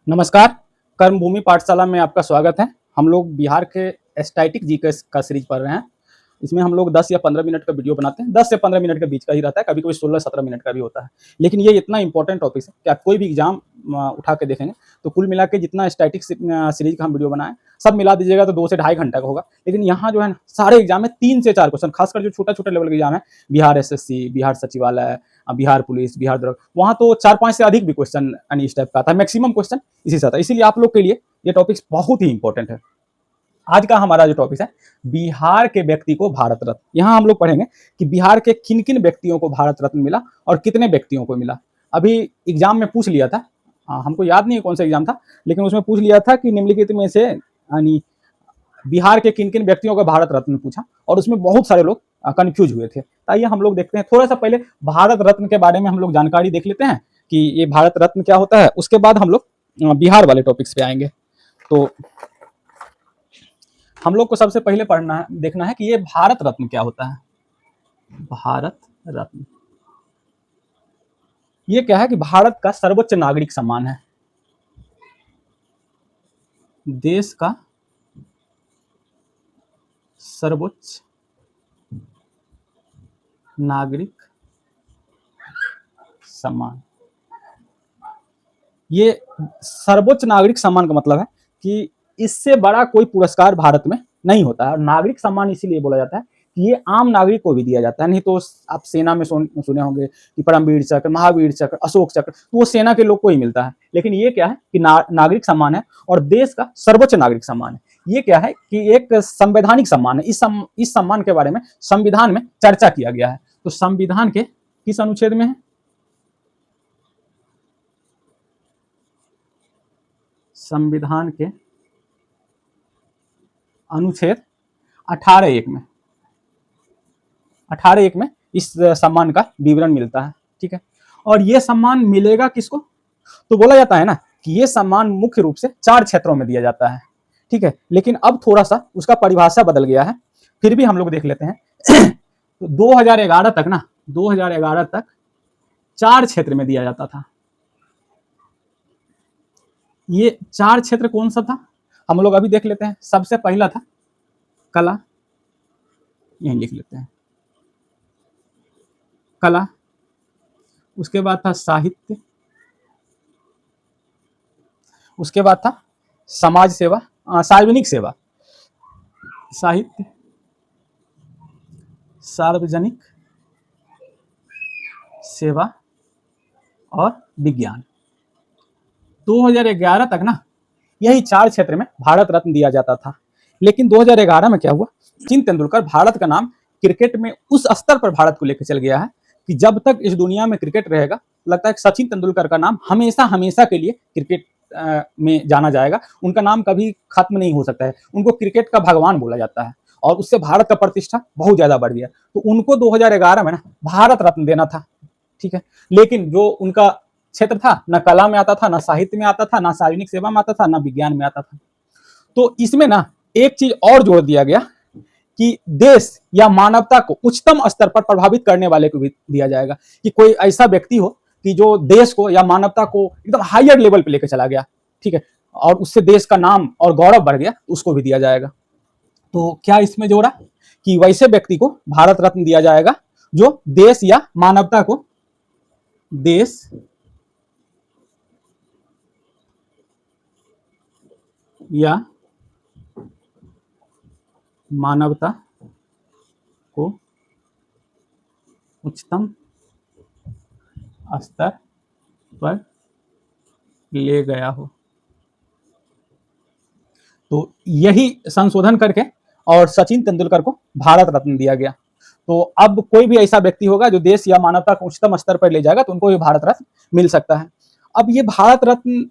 नमस्कार। कर्मभूमि पाठशाला में आपका स्वागत है। हम लोग बिहार के स्टैटिक जीके का सीरीज पढ़ रहे हैं। इसमें हम लोग 10 या 15 मिनट का वीडियो बनाते हैं। 10 से 15 मिनट के बीच का ही रहता है, कभी-कभी 16-17 मिनट का भी होता है। लेकिन ये इतना इम्पोर्टेंट टॉपिक है कि आप कोई भी एग्जाम उठा के देखेंगे तो कुल मिला के जितना स्टैटिक सीरीज का हम वीडियो बनाए, सब मिला दीजिएगा तो 2 से ढाई घंटा का होगा। लेकिन यहाँ जो है ना, सारे एग्जाम में 3 से 4 क्वेश्चन, खासकर जो छोटा-छोटा लेवल के एग्जाम है, बिहार एसएससी, बिहार सचिवालय, बिहार पुलिस, बिहार दरोगा, वहाँ तो 4-5 से अधिक भी क्वेश्चन यानी इस टाइप का आता है। मैक्सिमम क्वेश्चन इसी से आता है। इसीलिए आप लोग के लिए ये टॉपिक बहुत ही इंपॉर्टेंट है। आज का हमारा जो टॉपिक है, बिहार के व्यक्ति को भारत रत्न। यहाँ हम लोग पढ़ेंगे कि बिहार के किन किन व्यक्तियों को भारत रत्न मिला और कितने व्यक्तियों को मिला। अभी एग्जाम में पूछ लिया था, हमको याद नहीं है कौन सा एग्जाम था, लेकिन उसमें पूछ लिया था कि निम्नलिखित में से यानी बिहार के किन किन व्यक्तियों को भारत रत्न पूछा, और उसमें बहुत सारे लोग कंफ्यूज हुए थे। आइए हम लोग देखते हैं। थोड़ा सा पहले भारत रत्न के बारे में हम लोग जानकारी देख लेते हैं कि ये भारत रत्न क्या होता है। उसके बाद हम लोग बिहार वाले टॉपिक्स पे आएंगे। तो हम लोग को सबसे पहले पढ़ना है, देखना है कि ये भारत रत्न क्या होता है। भारत रत्न ये क्या है कि भारत का सर्वोच्च नागरिक सम्मान है। देश का सर्वोच्च नागरिक सम्मान। ये सर्वोच्च नागरिक सम्मान का मतलब है कि इससे बड़ा कोई पुरस्कार भारत में नहीं होता है। नागरिक सम्मान इसीलिए बोला जाता है कि ये आम नागरिक को भी दिया जाता है। नहीं तो आप सेना में सुने होंगे कि परमवीर चक्र, महावीर चक्र, अशोक चक्र, तो वो सेना के लोग को ही मिलता है। लेकिन ये क्या है कि नागरिक सम्मान है और देश का सर्वोच्च नागरिक सम्मान है। ये क्या है कि एक संवैधानिक सम्मान है। इस सम्मान के बारे में संविधान में चर्चा किया गया है। तो संविधान के किस अनुच्छेद में है? संविधान के अनुच्छेद 18(1) में 18(1) में इस सम्मान का विवरण मिलता है। ठीक है। और ये सम्मान मिलेगा किसको? तो बोला जाता है ना कि ये सम्मान मुख्य रूप से 4 क्षेत्रों में दिया जाता है। ठीक है। लेकिन अब थोड़ा सा उसका परिभाषा बदल गया है। फिर भी हम लोग देख लेते हैं। तो 2011 तक ना, 2011 तक 4 क्षेत्र में दिया जाता था। ये 4 क्षेत्र कौन सा था, हम लोग अभी देख लेते हैं। सबसे पहला था कला, यहीं लिख लेते हैं, कला। उसके बाद था साहित्य, उसके बाद था समाज सेवा, सार्वजनिक सेवा, साहित्य, सार्वजनिक सेवा और विज्ञान। 2011 तक ना यही 4 क्षेत्र में भारत रत्न दिया जाता था। लेकिन 2011 में क्या हुआ, सचिन तेंदुलकर भारत का नाम क्रिकेट में उस स्तर पर भारत को लेकर चल गया है कि जब तक इस दुनिया में क्रिकेट रहेगा, लगता है कि सचिन तेंदुलकर का नाम हमेशा हमेशा के लिए क्रिकेट में जाना जाएगा। उनका नाम कभी खत्म नहीं हो सकता है। उनको क्रिकेट का भगवान बोला जाता है और उससे भारत का प्रतिष्ठा बहुत ज्यादा बढ़ गया। तो उनको 2011 में ना भारत रत्न देना था। ठीक है। लेकिन जो उनका क्षेत्र था, ना कला में आता था, ना साहित्य में आता था, ना सार्वजनिक सेवा में आता था, ना विज्ञान में आता था। तो इसमें ना एक चीज और जोड़ दिया गया कि देश या मानवता को उच्चतम स्तर पर प्रभावित करने वाले को भी दिया जाएगा। कि कोई ऐसा व्यक्ति हो कि जो देश को या मानवता को एकदम हायर लेवल पे लेकर चला गया। ठीक है। और उससे देश का नाम और गौरव बढ़ गया, उसको भी दिया जाएगा। तो क्या इसमें जोड़ा कि वैसे व्यक्ति को भारत रत्न दिया जाएगा जो देश या मानवता को, देश या मानवता को उच्चतम स्तर पर ले गया हो। तो यही संशोधन करके और सचिन तेंदुलकर को भारत रत्न दिया गया। तो अब कोई भी ऐसा व्यक्ति होगा जो देश या मानवता को उच्चतम स्तर पर ले जाएगा तो उनको भी भारत रत्न मिल सकता है। अब ये भारत रत्न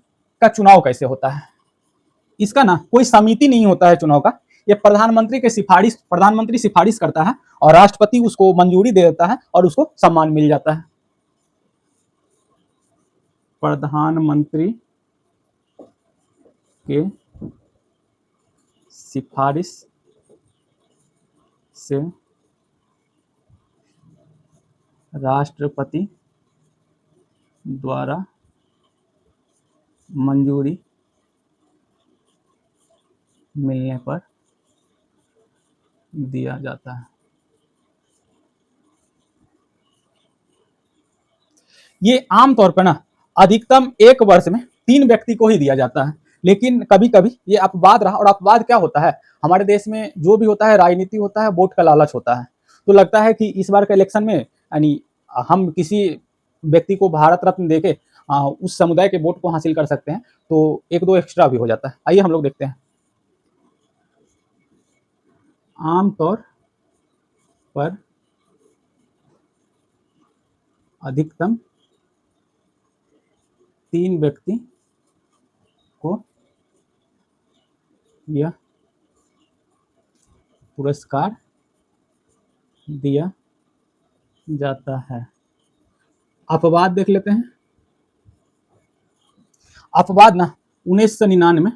का चुनाव कैसे होता है? इसका ना कोई समिति नहीं होता है चुनाव का। ये प्रधानमंत्री सिफारिश करता है और राष्ट्रपति उसको मंजूरी दे देता है और उसको सम्मान मिल जाता है। प्रधानमंत्री के सिफारिश से राष्ट्रपति द्वारा मंजूरी मिलने पर दिया जाता है। ये आमतौर पर ना अधिकतम 1 वर्ष में 3 व्यक्ति को ही दिया जाता है, लेकिन कभी-कभी ये अपवाद रहा। और अपवाद क्या होता है, हमारे देश में जो भी होता है राजनीति होता है, वोट का लालच होता है। तो लगता है कि इस बार के इलेक्शन में यानी हम किसी व्यक्ति को भारत रत्न देके उस समुदाय के वोट को हासिल कर सकते हैं, तो 1-2 एक्स्ट्रा भी हो जाता है। आइए हम लोग देखते हैं। आमतौर पर अधिकतम 3 व्यक्ति को यह पुरस्कार दिया जाता है। अपवाद देख लेते हैं। अपवाद ना 1999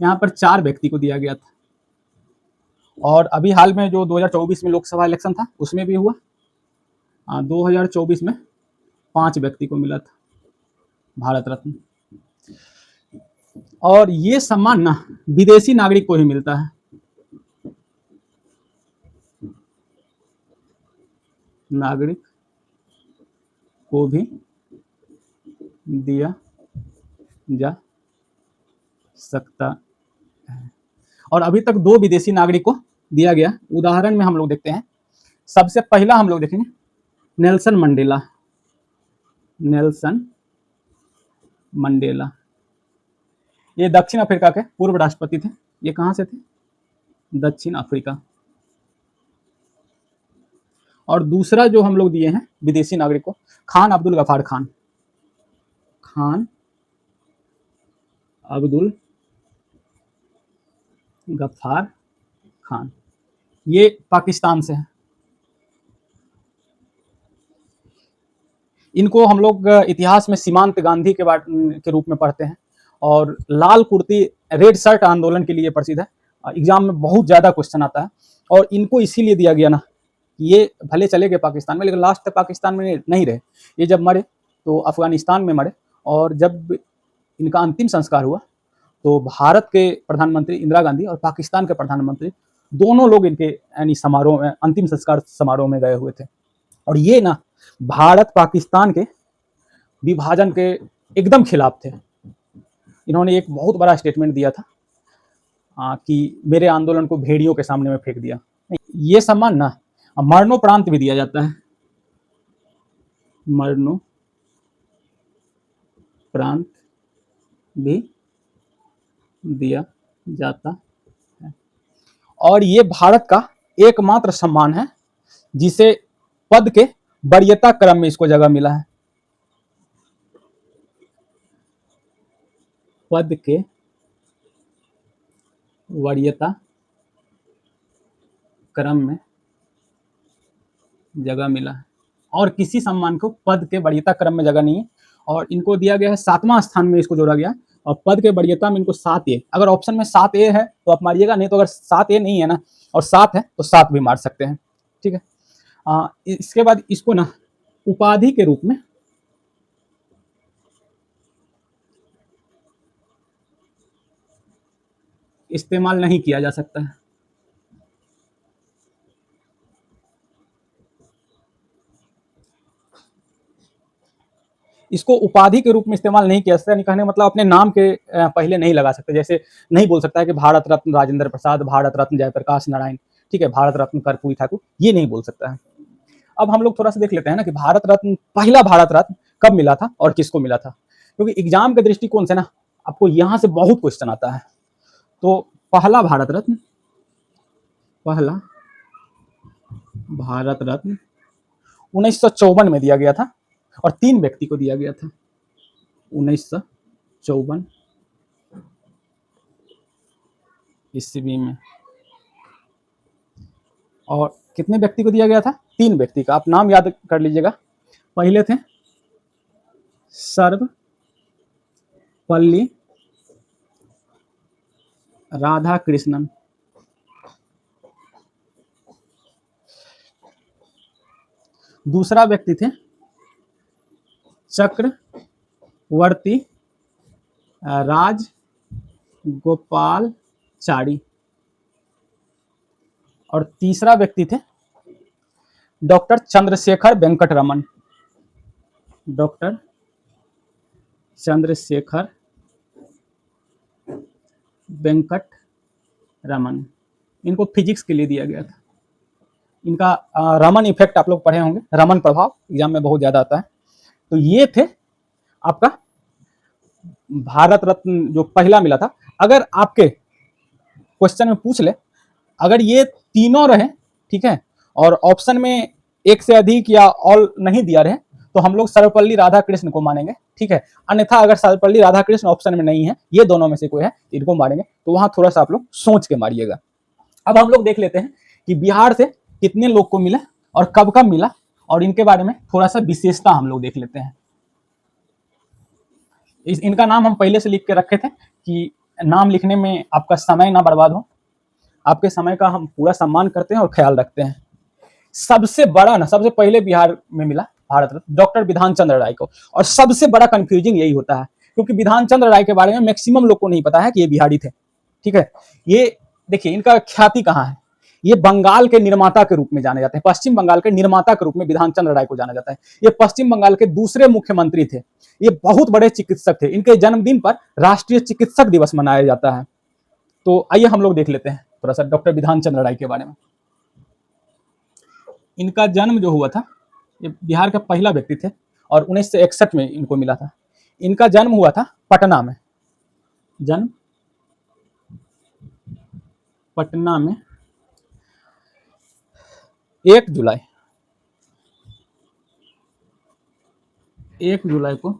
यहाँ पर 4 व्यक्ति को दिया गया था, और अभी हाल में जो 2024 में लोकसभा इलेक्शन था उसमें भी हुआ। 2024 में 5 व्यक्ति को मिला था भारत रत्न। और ये सम्मान ना विदेशी नागरिक को ही मिलता है। नागरिक को भी दिया जा सकता है, और अभी तक 2 विदेशी नागरिक को दिया गया। उदाहरण में हम लोग देखते हैं। सबसे पहला हम लोग देखेंगे नेल्सन मंडेला। नेल्सन मंडेला ये दक्षिण अफ्रीका के पूर्व राष्ट्रपति थे। ये कहां से थे? दक्षिण अफ्रीका। और दूसरा जो हम लोग दिए हैं विदेशी नागरिक को, खान अब्दुल गफार खान। खान अब्दुल गफ्फार खान, ये पाकिस्तान से हैं। इनको हम लोग इतिहास में सीमांत गांधी के रूप में पढ़ते हैं, और लाल कुर्ती रेड शर्ट आंदोलन के लिए प्रसिद्ध है। एग्जाम में बहुत ज़्यादा क्वेश्चन आता है, और इनको इसीलिए दिया गया ना, ये भले चले गए पाकिस्तान में, लेकिन लास्ट तक पाकिस्तान में नहीं रहे। ये जब मरे तो अफगानिस्तान में मरे, और जब इनका अंतिम संस्कार हुआ तो भारत के प्रधानमंत्री इंदिरा गांधी और पाकिस्तान के प्रधानमंत्री दोनों लोग इनके यानी समारोह में, अंतिम संस्कार समारोह में गए हुए थे। और ये ना भारत पाकिस्तान के विभाजन के एकदम खिलाफ थे। इन्होंने एक बहुत बड़ा स्टेटमेंट दिया था कि मेरे आंदोलन को भेड़ियों के सामने में फेंक दिया। ये सम्मान ना मरणोपरांत भी दिया जाता है। मरणोपरांत भी दिया जाता है, और ये भारत का एकमात्र सम्मान है जिसे पद के वरीयता क्रम में इसको जगह मिला है। पद के वरीयता क्रम में जगह मिला है, और किसी सम्मान को पद के वरीयता क्रम में जगह नहीं है। और इनको दिया गया है 7वां स्थान में, इसको जोड़ा गया। और पद के वरीयता में इनको 7A, अगर ऑप्शन में 7A है तो आप मारिएगा, नहीं तो अगर 7A नहीं है ना और 7 है तो 7 भी मार सकते हैं। ठीक है। इसके बाद इसको ना उपाधि के रूप में इस्तेमाल नहीं किया जा सकता है। इसको उपाधि के रूप में इस्तेमाल नहीं किया सकता, यानी कहने मतलब अपने नाम के पहले नहीं लगा सकते। जैसे नहीं बोल सकता है कि भारत रत्न राजेंद्र प्रसाद, भारत रत्न जयप्रकाश नारायण, ठीक है, भारत रत्न कर्पूरी ठाकुर, ये नहीं बोल सकता है। अब हम लोग थोड़ा सा देख लेते हैं ना कि भारत रत्न, पहला भारत रत्न कब मिला था और किसको मिला था, क्योंकि एग्जाम के दृष्टिकोण से ना आपको यहां से बहुत क्वेश्चन आता है। तो पहला भारत रत्न भारत रत्न 1954 में दिया गया था, और 3 व्यक्ति को दिया गया था 1954 ईस्वी में। और कितने व्यक्ति को दिया गया था? 3 व्यक्ति का। आप नाम याद कर लीजिएगा। पहले थे सर्वपल्ली राधाकृष्णन, दूसरा व्यक्ति थे चक्रवर्ती राज गोपाल चारी, और तीसरा व्यक्ति थे डॉक्टर चंद्रशेखर वेंकट रमन। डॉक्टर चंद्रशेखर वेंकट रमन, इनको फिजिक्स के लिए दिया गया था। इनका रमन इफेक्ट आप लोग पढ़े होंगे, रमन प्रभाव एग्जाम में बहुत ज्यादा आता है। तो ये थे आपका भारत रत्न जो पहला मिला था। अगर आपके क्वेश्चन में पूछ ले, अगर ये तीनों रहे, ठीक है, और ऑप्शन में एक से अधिक या ऑल नहीं दिया रहे, तो हम लोग सर्वपल्ली राधाकृष्ण को मानेंगे, ठीक है। अन्यथा अगर सर्वपल्ली राधाकृष्ण ऑप्शन में नहीं है, ये दोनों में से कोई है, इनको मारेंगे। तो वहां थोड़ा सा आप लोग सोच के मारिएगा। अब हम लोग देख लेते हैं कि बिहार से कितने लोग को मिला और कब कब मिला, और इनके बारे में थोड़ा सा विशेषता हम लोग देख लेते हैं। इनका नाम हम पहले से लिख के रखे थे कि नाम लिखने में आपका समय ना बर्बाद हो। आपके समय का हम पूरा सम्मान करते हैं और ख्याल रखते हैं। सबसे बड़ा ना, सबसे पहले बिहार में मिला भारत रत्न डॉक्टर विधान चंद्र राय को। और सबसे बड़ा कंफ्यूजिंग यही होता है, क्योंकि विधान चंद्र राय के बारे में मैक्सिमम लोग को नहीं पता है कि ये बिहारी थे, ठीक है। ये देखिए इनका ख्याति कहाँ है। ये बंगाल के निर्माता के रूप में जाने जाते हैं, पश्चिम बंगाल के निर्माता के रूप में विधान चंद्र राय को जाना जाता है। ये पश्चिम बंगाल के दूसरे मुख्यमंत्री थे। ये बहुत बड़े चिकित्सक थे। इनके जन्मदिन पर राष्ट्रीय चिकित्सक दिवस मनाया जाता है। तो आइए हम लोग देख लेते हैं थोड़ा सा डॉक्टर विधान चंद्र राय के बारे में। इनका जन्म जो हुआ था, ये बिहार का पहला व्यक्ति थे और 1961 में इनको मिला था। इनका जन्म हुआ था पटना में, जन्म पटना में 1 जुलाई, 1 जुलाई को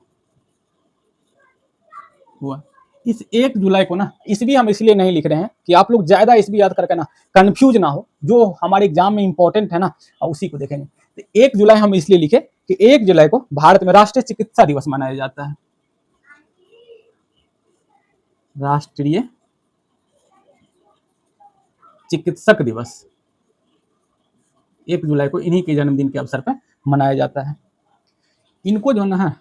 हुआ। इस 1 जुलाई को ना, ईस्वी हम इसलिए नहीं लिख रहे हैं कि आप लोग ज्यादा ईस्वी याद करके ना कंफ्यूज ना हो, जो हमारे एग्जाम में इंपॉर्टेंट है ना उसी को देखेंगे। तो 1 जुलाई हम इसलिए लिखे कि 1 जुलाई को भारत में राष्ट्रीय चिकित्सा दिवस मनाया जाता है। राष्ट्रीय चिकित्सक दिवस 1 जुलाई को इन्हीं के जन्मदिन के अवसर पर मनाया जाता है। इनको जो ना है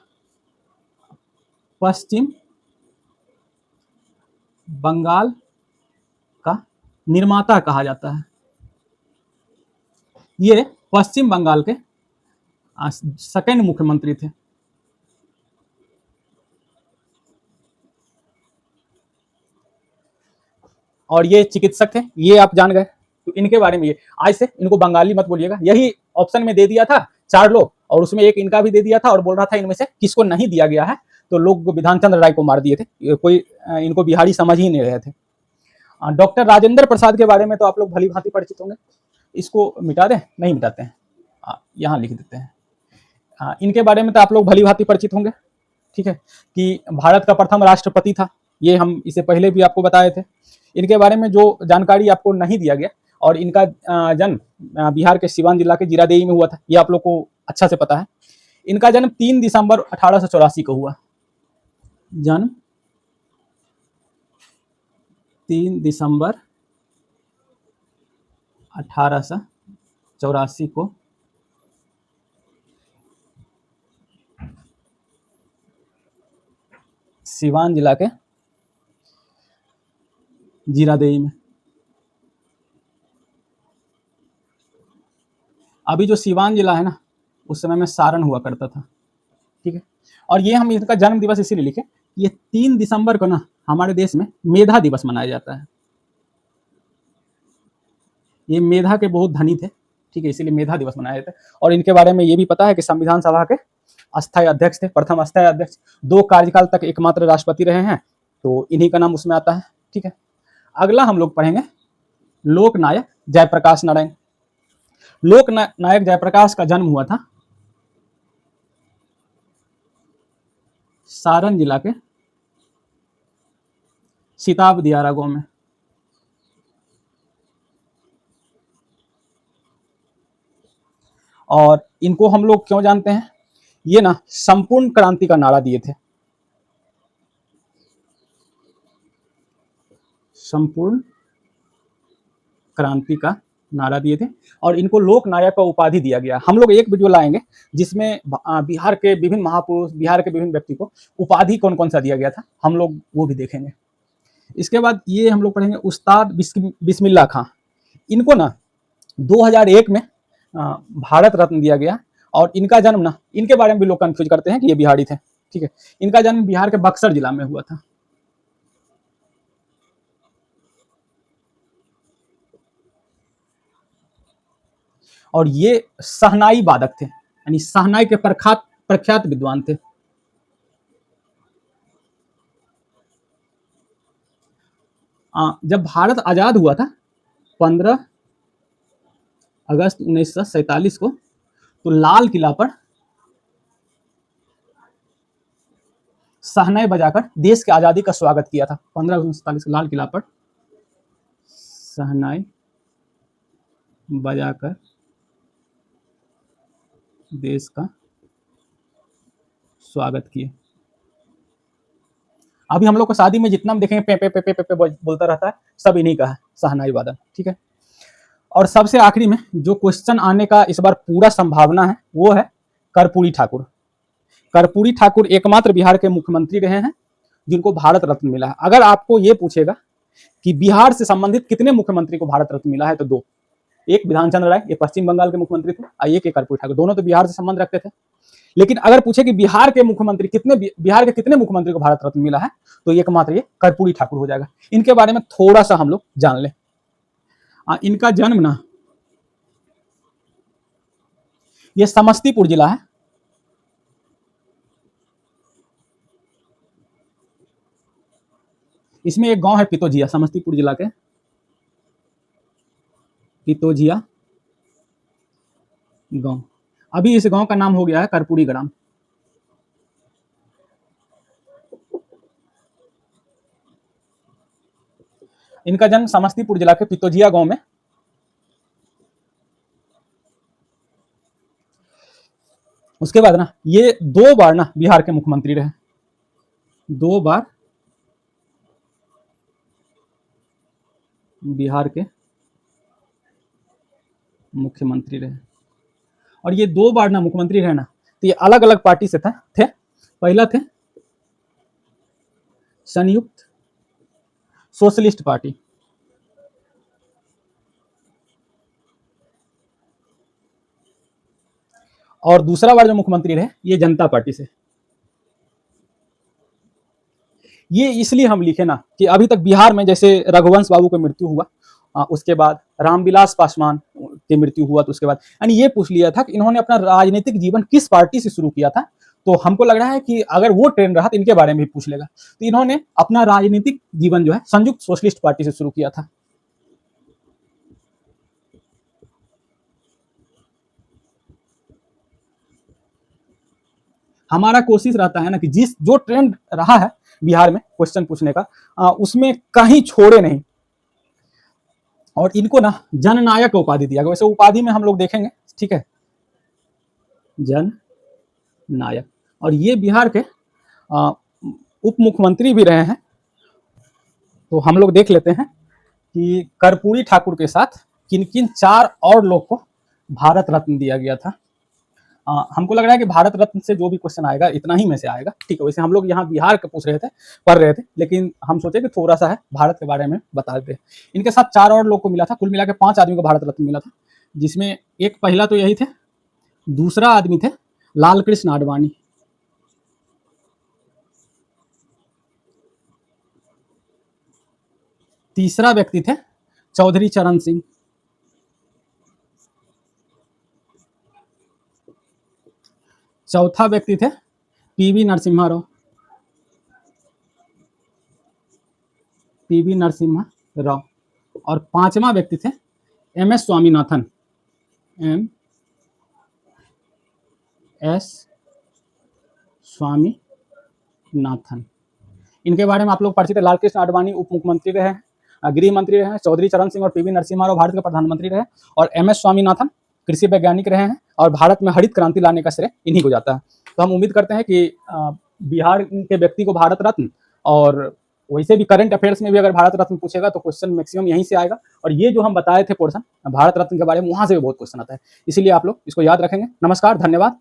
पश्चिम बंगाल का निर्माता कहा जाता है। ये पश्चिम बंगाल के सेकंड मुख्यमंत्री थे। और ये चिकित्सक थे, ये आप जान गए। तो इनके बारे में ये आज से इनको बंगाली मत बोलिएगा। यही ऑप्शन में दे दिया था 4 लोग, और उसमें एक इनका भी दे दिया था और बोल रहा था इनमें से किसको नहीं दिया गया है। तो लोग विधान चंद्र राय को मार दिए थे, कोई इनको बिहारी समझ ही नहीं रहे थे। डॉक्टर राजेंद्र प्रसाद के बारे में तो आप लोग भली भांति परिचित होंगे। इसको मिटा दें? नहीं मिटाते हैं, यहाँ लिख देते हैं। इनके बारे में तो आप लोग भली भांति परिचित होंगे, ठीक है, कि भारत का प्रथम राष्ट्रपति था। ये हम इसे पहले भी आपको बताए थे। इनके बारे में जो जानकारी आपको नहीं दिया गया, और इनका जन्म बिहार के सिवान जिला के जीरादेई में हुआ था, ये आप लोग को अच्छा से पता है। इनका जन्म 3 दिसंबर 1884 को हुआ। जन्म 3 दिसंबर 1884 को सिवान जिला के जीरादेई में। अभी जो सिवान जिला है ना, उस समय में सारण हुआ करता था, ठीक है। और ये हम इनका जन्म दिवस इसीलिए लिखे, ये 3 दिसंबर को ना हमारे देश में मेधा दिवस मनाया जाता है। ये मेधा के बहुत धनी थे, ठीक है, इसीलिए मेधा दिवस मनाया जाता है। और इनके बारे में ये भी पता है कि संविधान सभा के अस्थायी अध्यक्ष थे, प्रथम अस्थायी अध्यक्ष। 2 कार्यकाल तक एकमात्र राष्ट्रपति रहे हैं, तो इन्हीं का नाम उसमें आता है, ठीक है। अगला हम लोग पढ़ेंगे लोकनायक जयप्रकाश नारायण। लोकनायक जयप्रकाश का जन्म हुआ था सारण जिला के सिताब दियारा गांव में। और इनको हम लोग क्यों जानते हैं, ये ना संपूर्ण क्रांति का नारा दिए थे। संपूर्ण क्रांति का नारा दिए थे और इनको लोक नायक का उपाधि दिया गया। हम लोग एक वीडियो लाएंगे जिसमें बिहार के विभिन्न महापुरुष, बिहार के विभिन्न व्यक्ति को उपाधि कौन कौन सा दिया गया था, हम लोग वो भी देखेंगे। इसके बाद ये हम लोग पढ़ेंगे उस्ताद बिस्मिल्लाह खां। इनको ना 2001 में भारत रत्न दिया गया और इनका जन्म ना, इनके बारे में भी लोग कंफ्यूज करते हैं कि ये बिहारी थे, ठीक है। इनका जन्म बिहार के बक्सर जिला में हुआ था। और ये शहनाई वादक थे, यानी शहनाई के प्रख्यात विद्वान थे। जब भारत आजाद हुआ था 15 अगस्त 1947 को, तो लाल किला पर शहनाई बजाकर देश की आजादी का स्वागत किया था। 15 अगस्त 1947 को लाल किला पर शहनाई बजाकर देश का स्वागत किए। अभी हम लोग को शादी में जितना हम देखेंगे पे पे पे पे पे, पे बोलता रहता है, सब इन्हीं का है, शहनाई वादन, ठीक है। और सबसे आखिरी में जो क्वेश्चन आने का इस बार पूरा संभावना है वो है कर्पूरी ठाकुर। कर्पूरी ठाकुर एकमात्र बिहार के मुख्यमंत्री रहे हैं जिनको भारत रत्न मिला है। अगर आपको ये पूछेगा कि बिहार से संबंधित कितने मुख्यमंत्री को भारत रत्न मिला है, तो 2, एक विधान चंद्र राय, ये पश्चिम बंगाल के मुख्यमंत्री थे, और एक कर्पूरी ठाकुर, दोनों तो बिहार से संबंध रखते थे। लेकिन अगर पूछे कि बिहार के कितने मुख्यमंत्री को भारत रत्न मिला है, तो एकमात्र ये कर्पूरी ठाकुर हो जाएगा। इनके बारे में थोड़ा सा हम लोग जान लें। इनका जन्म ना, ये समस्तीपुर जिला है, इसमें एक गांव है पितोजिया, समस्तीपुर जिला के पितोजिया गांव। अभी इस गांव का नाम हो गया है कर्पूरी ग्राम। इनका जन्म समस्तीपुर जिला के पितोजिया गांव में। उसके बाद ना ये 2 बार ना बिहार के मुख्यमंत्री रहे, 2 बार बिहार के मुख्यमंत्री रहे। और ये 2 बार ना मुख्यमंत्री रहे ना, तो ये अलग अलग पार्टी से थे। पहला थे संयुक्त सोशलिस्ट पार्टी, और दूसरा बार जो मुख्यमंत्री रहे ये जनता पार्टी से। ये इसलिए हम लिखे ना कि अभी तक बिहार में जैसे रघुवंश बाबू की मृत्यु हुआ, उसके बाद रामविलास पासवान की मृत्यु हुआ, तो उसके बाद यानी ये पूछ लिया था कि इन्होंने अपना राजनीतिक जीवन किस पार्टी से शुरू किया था। तो हमको लग रहा है कि अगर वो ट्रेंड रहा तो इनके बारे में भी पूछ लेगा। तो इन्होंने अपना राजनीतिक जीवन जो है संयुक्त सोशलिस्ट पार्टी से शुरू किया था। हमारा कोशिश रहता है ना कि जो ट्रेंड रहा है बिहार में क्वेश्चन पूछने का, उसमें कहीं छोड़े नहीं, और इनको ना जननायक का उपाधि दिया गया। वैसे उपाधि में हम लोग देखेंगे, ठीक है, जन नायक। और ये बिहार के उप मुख्यमंत्री भी रहे हैं। तो हम लोग देख लेते हैं कि कर्पूरी ठाकुर के साथ किन किन 4 और लोग को भारत रत्न दिया गया था। हमको लग रहा है कि भारत रत्न से जो भी क्वेश्चन आएगा इतना ही में से आएगा, ठीक है। वैसे हम लोग यहाँ बिहार का पढ़ रहे थे, लेकिन हम सोचे कि थोड़ा सा है भारत के बारे में बता देते। इनके साथ 4 और लोग को मिला था, कुल मिला के 5 आदमी को भारत रत्न मिला था, जिसमें एक पहला तो यही थे, दूसरा आदमी थे लाल कृष्ण आडवाणी, तीसरा व्यक्ति थे चौधरी चरण सिंह, चौथा व्यक्ति थे पीवी नरसिम्हा राव, और 5वां व्यक्ति थे MS स्वामीनाथन, MS स्वामीनाथन। इनके बारे में आप लोग परिचित है। लाल कृष्ण आडवाणी उप मुख्यमंत्री रहे हैं, गृह मंत्री रहे हैं, चौधरी चरण सिंह और पीवी नरसिम्हा राव भारत के प्रधानमंत्री रहे, और MS स्वामीनाथन कृषि वैज्ञानिक रहे हैं, और भारत में हरित क्रांति लाने का श्रेय इन्हीं को जाता है। तो हम उम्मीद करते हैं कि बिहार के व्यक्ति को भारत रत्न और वैसे भी करंट अफेयर्स में भी अगर भारत रत्न पूछेगा तो क्वेश्चन मैक्सिमम यहीं से आएगा, और ये जो हम बताए थे पोर्शन भारत रत्न के बारे में, वहां से भी बहुत क्वेश्चन आता है, इसीलिए आप लोग इसको याद रखेंगे। नमस्कार, धन्यवाद।